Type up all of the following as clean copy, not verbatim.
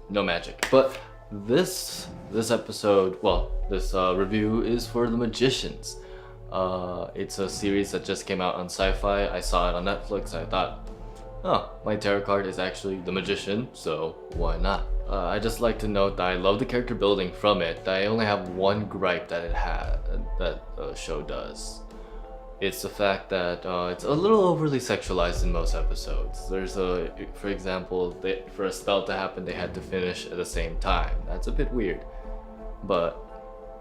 No magic. But this episode, well, this review is for The Magicians. It's a series that just came out on Sci-Fi. I saw it on Netflix. I thought, oh, my tarot card is actually The Magician, so why not? I just like to note that I love the character building from it. I only have one gripe that the show does. It's the fact that it's a little overly sexualized in most episodes. For example, for a spell to happen, they had to finish at the same time. That's a bit weird, but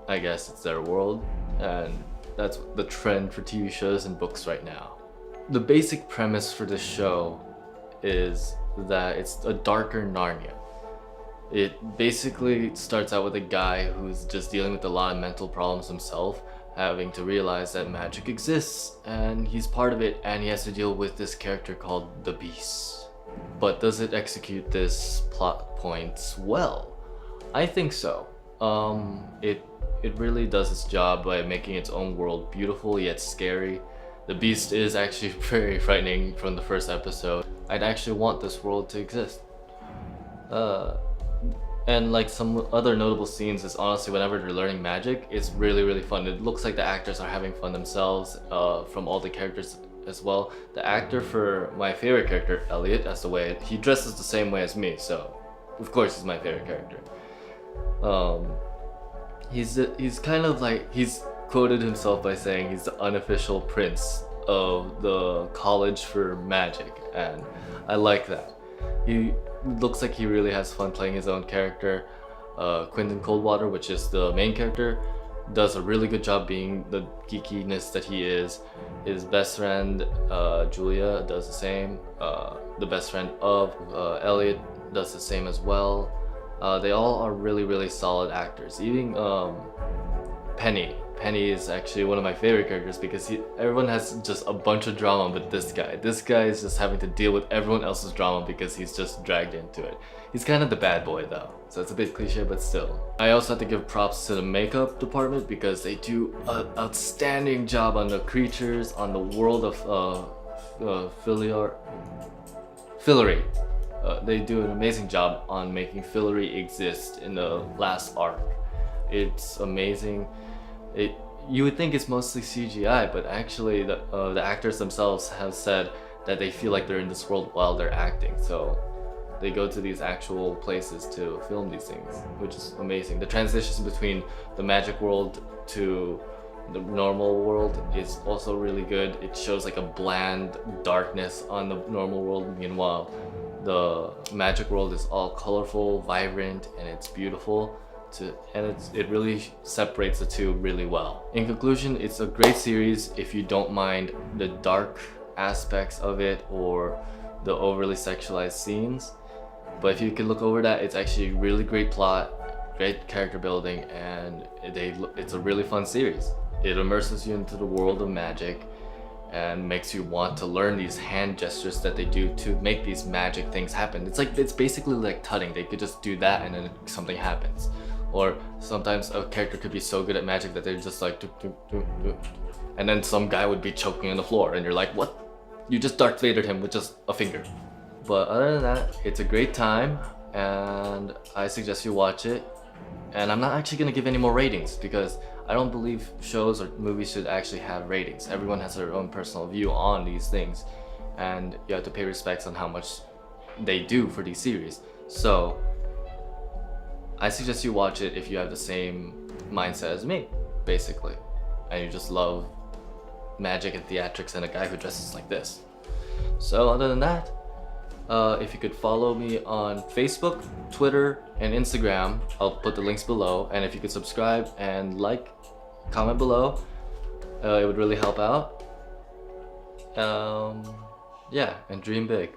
I guess it's their world, and that's the trend for TV shows and books right now. The basic premise for this show is that it's a darker Narnia. It basically starts out with a guy who's just dealing with a lot of mental problems himself, having to realize that magic exists and he's part of it, and he has to deal with this character called the Beast. But does it execute this plot points well? I think so. It really does its job by making its own world beautiful yet scary. The Beast is actually very frightening from the first episode. I'd actually want this world to exist. And like some other notable scenes is honestly whenever they're learning magic, it's really fun. It looks like the actors are having fun themselves, from all the characters as well. The actor for my favorite character, Elliot, that's the way he dresses the same way as me, so of course he's my favorite character. He's kind of like, he's quoted himself by saying he's the unofficial prince of the college for magic, and I like that. He looks like he really has fun playing his own character. Quentin Coldwater, which is the main character, does a really good job being the geekiness that he is. His best friend, Julia, does the same. The best friend of Elliot does the same as well. They all are really solid actors. Even Penny. Penny is actually one of my favorite characters because everyone has just a bunch of drama, but this guy is just having to deal with everyone else's drama because he's just dragged into it. He's kind of the bad boy though, so it's a bit cliche, but still. I also have to give props to the makeup department because they do an outstanding job on the creatures, on the world of Fillory. They do an amazing job on making Fillory exist in the last arc. It's amazing. You would think it's mostly CGI, but actually the actors themselves have said that they feel like they're in this world while they're acting, so they go to these actual places to film these things, which is amazing. The transitions between the magic world to the normal world is also really good. It shows like a bland darkness on the normal world, meanwhile the magic world is all colorful, vibrant, and it's beautiful. It really separates the two really well. In conclusion, it's a great series if you don't mind the dark aspects of it or the overly sexualized scenes. But if you can look over that, it's actually a really great plot, great character building, and it's a really fun series. It immerses you into the world of magic and makes you want to learn these hand gestures that they do to make these magic things happen. It's basically like tutting. They could just do that and then something happens. Or sometimes a character could be so good at magic that they're just like do, and then some guy would be choking on the floor and you're like, what? You just Darth Vadered him with just a finger. But other than that, it's a great time and I suggest you watch it. And I'm not actually gonna give any more ratings because I don't believe shows or movies should actually have ratings. Everyone has their own personal view on these things, and you have to pay respects on how much they do for these series. So I suggest you watch it if you have the same mindset as me, basically, and you just love magic and theatrics and a guy who dresses like this. So other than that, if you could follow me on Facebook, Twitter, and Instagram, I'll put the links below, and if you could subscribe and like, comment below, it would really help out. Yeah, and dream big.